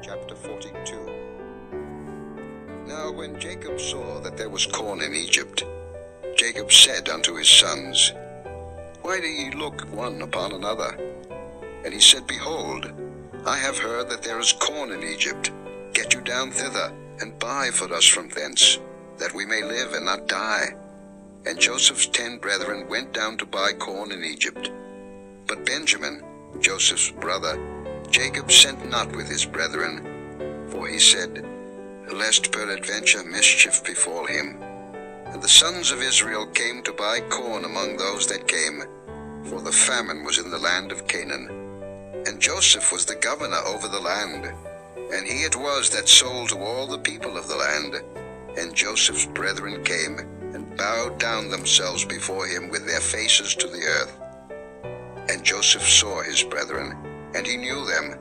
Chapter 42. Now when Jacob saw that there was corn in Egypt, Jacob said unto his sons, Why do ye look one upon another? And he said, Behold, I have heard that there is corn in Egypt. Get you down thither, and buy for us from thence, that we may live and not die. And Joseph's 10 brethren went down to buy corn in Egypt. But Benjamin, Joseph's brother, Jacob sent not with his brethren, for he said, Lest peradventure mischief befall him. And the sons of Israel came to buy corn among those that came, for the famine was in the land of Canaan. And Joseph was the governor over the land, and he it was that sold to all the people of the land. And Joseph's brethren came, and bowed down themselves before him with their faces to the earth. And Joseph saw his brethren, and he knew them,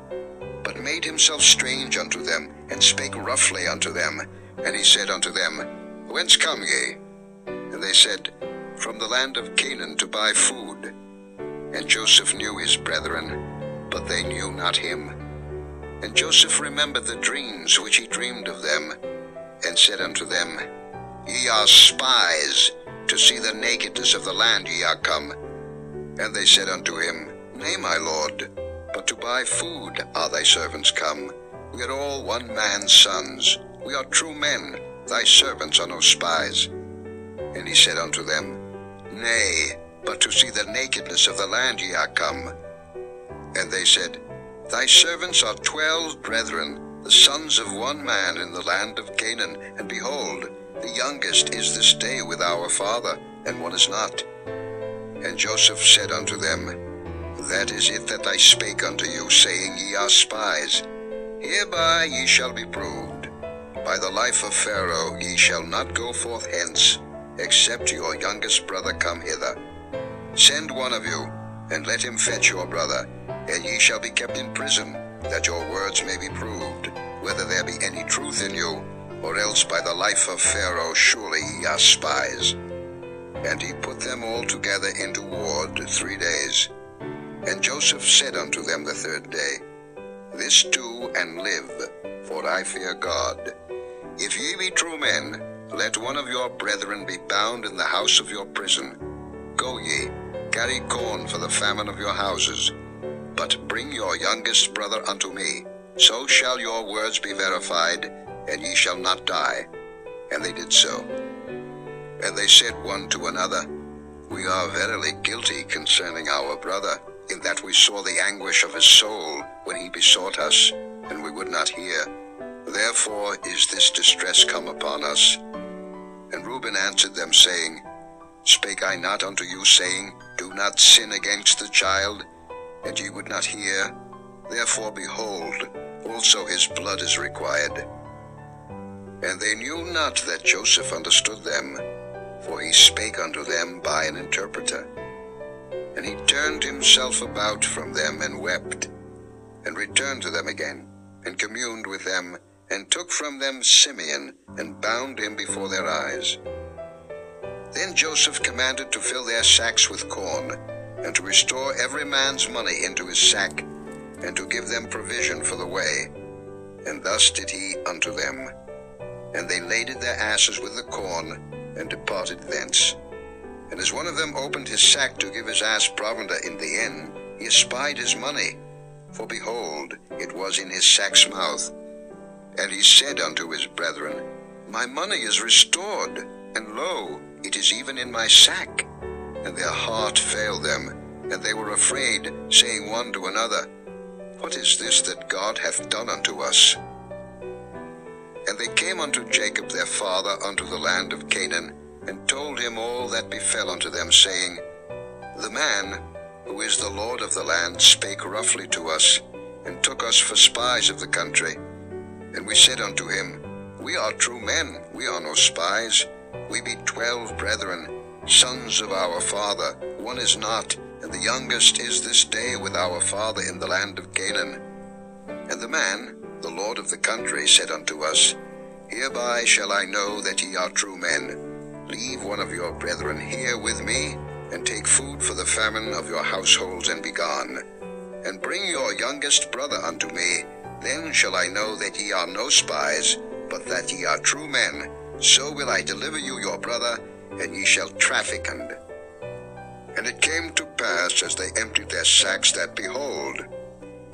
but made himself strange unto them, and spake roughly unto them. And he said unto them, Whence come ye? And they said, From the land of Canaan to buy food. And Joseph knew his brethren, but they knew not him. And Joseph remembered the dreams which he dreamed of them, and said unto them, Ye are spies, to see the nakedness of the land ye are come. And they said unto him, Nay, my lord, but to buy food are thy servants come. We are all one man's sons. We are true men. Thy servants are no spies. And he said unto them, Nay, but to see the nakedness of the land ye are come. And they said, Thy servants are 12 brethren, the sons of one man in the land of Canaan. And behold, the youngest is this day with our father, and one is not. And Joseph said unto them, That is it that I spake unto you, saying, Ye are spies. Hereby ye shall be proved. By the life of Pharaoh ye shall not go forth hence, except your youngest brother come hither. Send one of you, and let him fetch your brother, and ye shall be kept in prison, that your words may be proved, whether there be any truth in you, or else by the life of Pharaoh surely ye are spies. And he put them all together into ward 3 days. And Joseph said unto them the 3rd day, This do and live, for I fear God. If ye be true men, let one of your brethren be bound in the house of your prison. Go ye, carry corn for the famine of your houses, but bring your youngest brother unto me. So shall your words be verified, and ye shall not die. And they did so. And they said one to another, We are verily guilty concerning our brother, in that we saw the anguish of his soul when he besought us, and we would not hear. Therefore is this distress come upon us. And Reuben answered them, saying, Spake I not unto you, saying, Do not sin against the child? And ye would not hear. Therefore, behold, also his blood is required. And they knew not that Joseph understood them, for he spake unto them by an interpreter. And he turned himself about from them and wept, and returned to them again, and communed with them, and took from them Simeon, and bound him before their eyes. Then Joseph commanded to fill their sacks with corn, and to restore every man's money into his sack, and to give them provision for the way. And thus did he unto them. And they laded their asses with the corn, and departed thence. And as one of them opened his sack to give his ass provender in the inn, he espied his money, for behold, it was in his sack's mouth. And he said unto his brethren, My money is restored, and lo, it is even in my sack. And their heart failed them, and they were afraid, saying one to another, What is this that God hath done unto us? And they came unto Jacob their father unto the land of Canaan, and told him all that befell unto them, saying, The man, who is the Lord of the land, spake roughly to us, and took us for spies of the country. And we said unto him, We are true men, we are no spies. We be 12 brethren, sons of our father, one is not, and the youngest is this day with our father in the land of Canaan. And the man, the Lord of the country, said unto us, Hereby shall I know that ye are true men. Leave one of your brethren here with me, and take food for the famine of your households, and be gone. And bring your youngest brother unto me, Then shall I know that ye are no spies, but that ye are true men. So will I deliver you your brother, and ye shall traffic. And it came to pass, as they emptied their sacks, that, behold,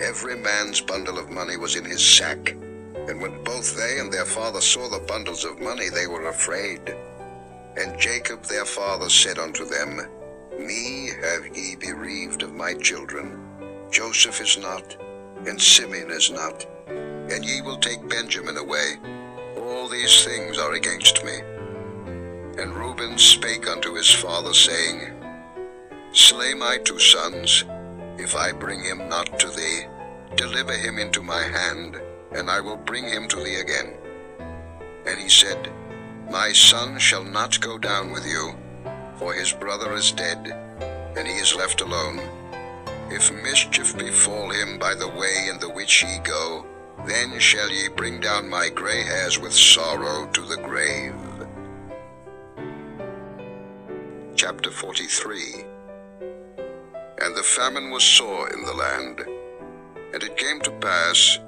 every man's bundle of money was in his sack. And when both they and their father saw the bundles of money, they were afraid. And Jacob their father said unto them, Me have ye bereaved of my children. Joseph is not, and Simeon is not, and ye will take Benjamin away. All these things are against me. And Reuben spake unto his father, saying, Slay my 2 sons, if I bring him not to thee. Deliver him into my hand, and I will bring him to thee again. And he said, My son shall not go down with you, for his brother is dead, and he is left alone. If mischief befall him by the way in the which ye go, then shall ye bring down my gray hairs with sorrow to the grave. Chapter 43. And the famine was sore in the land. And it came to pass,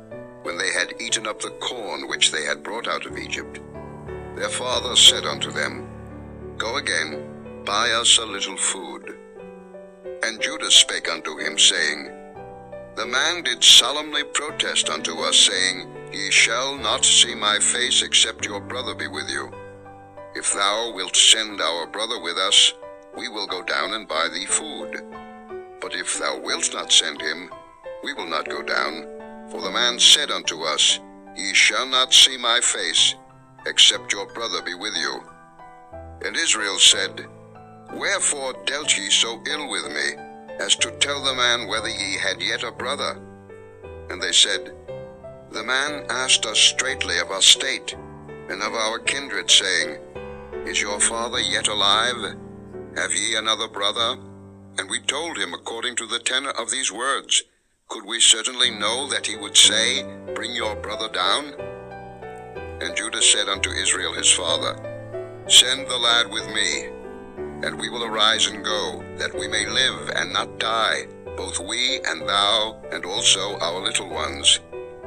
when they had eaten up the corn which they had brought out of Egypt, their father said unto them, Go again, buy us a little food. And Judah spake unto him, saying, The man did solemnly protest unto us, saying, Ye shall not see my face, except your brother be with you. If thou wilt send our brother with us, we will go down and buy thee food. But if thou wilt not send him, we will not go down. For the man said unto us, Ye shall not see my face, except your brother be with you. And Israel said, Wherefore dealt ye so ill with me, as to tell the man whether ye had yet a brother? And they said, The man asked us straitly of our state, and of our kindred, saying, Is your father yet alive? Have ye another brother? And we told him according to the tenor of these words. Could we certainly know that he would say, Bring your brother down? And Judah said unto Israel his father, Send the lad with me, and we will arise and go, that we may live and not die, both we and thou, and also our little ones.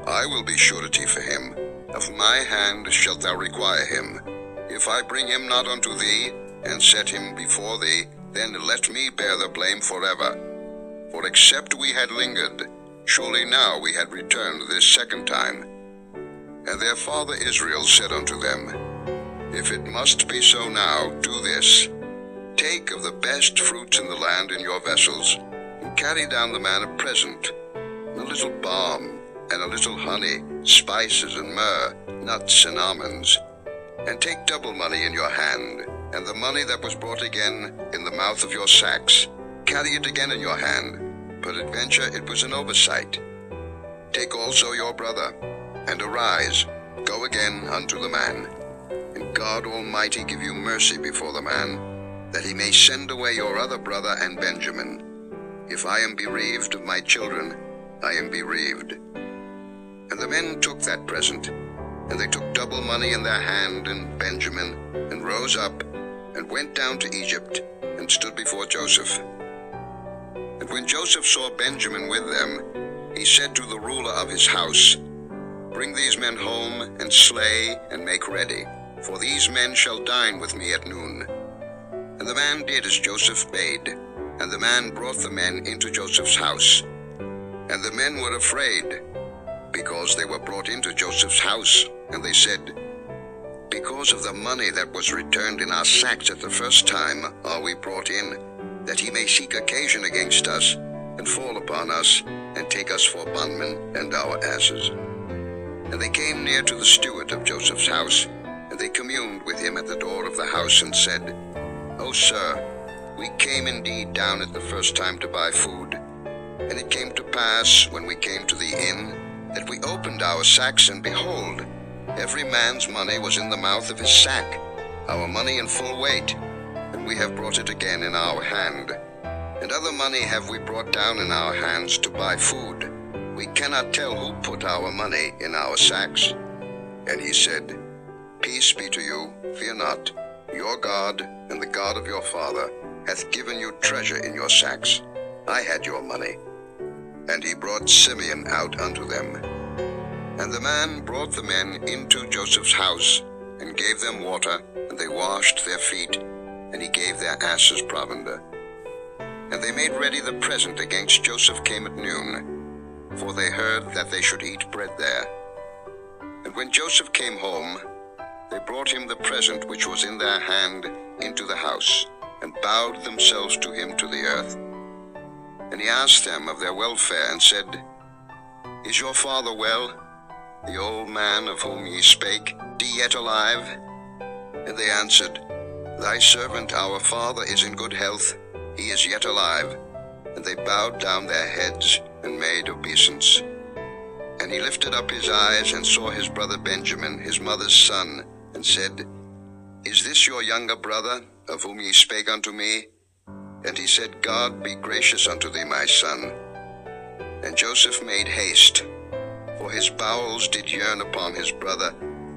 I will be surety for him. Of my hand shalt thou require him. If I bring him not unto thee, and set him before thee, then let me bear the blame forever. For except we had lingered, surely now we had returned this second time. And their father Israel said unto them, If it must be so now, do this. Take of the best fruits in the land in your vessels, and carry down the man a present, a little balm, and a little honey, spices and myrrh, nuts and almonds. And take double money in your hand, and the money that was brought again in the mouth of your sacks, carry it again in your hand. Peradventure it was an oversight. Take also your brother, and arise, go again unto the man. And God Almighty give you mercy before the man, that he may send away your other brother and Benjamin. If I am bereaved of my children, I am bereaved. And the men took that present, and they took double money in their hand and Benjamin, and rose up, and went down to Egypt, and stood before Joseph. And when Joseph saw Benjamin with them, he said to the ruler of his house, Bring these men home, and slay, and make ready, for these men shall dine with me at noon. And the man did as Joseph bade, and the man brought the men into Joseph's house. And the men were afraid, because they were brought into Joseph's house, and they said, Because of the money that was returned in our sacks at the first time are we brought in, that he may seek occasion against us, and fall upon us, and take us for bondmen and our asses. And they came near to the steward of Joseph's house, and they communed with him at the door of the house, and said, O sir, we came indeed down at the first time to buy food. And it came to pass, when we came to the inn, that we opened our sacks, and behold, every man's money was in the mouth of his sack, our money in full weight, and we have brought it again in our hand. And other money have we brought down in our hands to buy food. We cannot tell who put our money in our sacks. And he said, Peace be to you, fear not. Your God, and the God of your father, hath given you treasure in your sacks. I had your money. And he brought Simeon out unto them. And the man brought the men into Joseph's house, and gave them water, and they washed their feet, and he gave their asses provender. And they made ready the present against Joseph came at noon, for they heard that they should eat bread there. And when Joseph came home, they brought him the present which was in their hand into the house, and bowed themselves to him to the earth. And he asked them of their welfare, and said, Is your father well, the old man of whom ye spake, is he yet alive? And they answered, Thy servant our father is in good health, he is yet alive. And they bowed down their heads, and made obeisance. And he lifted up his eyes, and saw his brother Benjamin, his mother's son, and said, Is this your younger brother, of whom ye spake unto me? And he said, God be gracious unto thee, my son. And Joseph made haste, for his bowels did yearn upon his brother,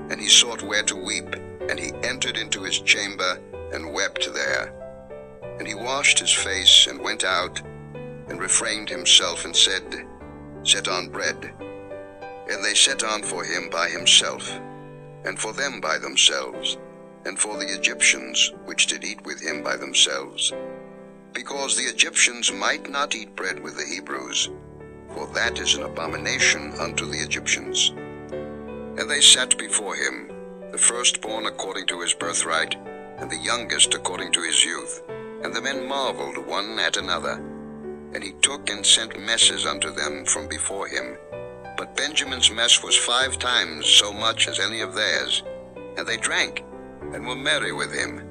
and he sought where to weep, and he entered into his chamber, and wept there. And he washed his face, and went out, and refrained himself, and said, Set on bread. And they set on for him by himself, and for them by themselves, and for the Egyptians which did eat with him by themselves, because the Egyptians might not eat bread with the Hebrews, for that is an abomination unto the Egyptians. And they sat before him, the firstborn according to his birthright, and the youngest according to his youth. And the men marveled one at another. And he took and sent messes unto them from before him. But Benjamin's mess was 5 times so much as any of theirs. And they drank, and were merry with him.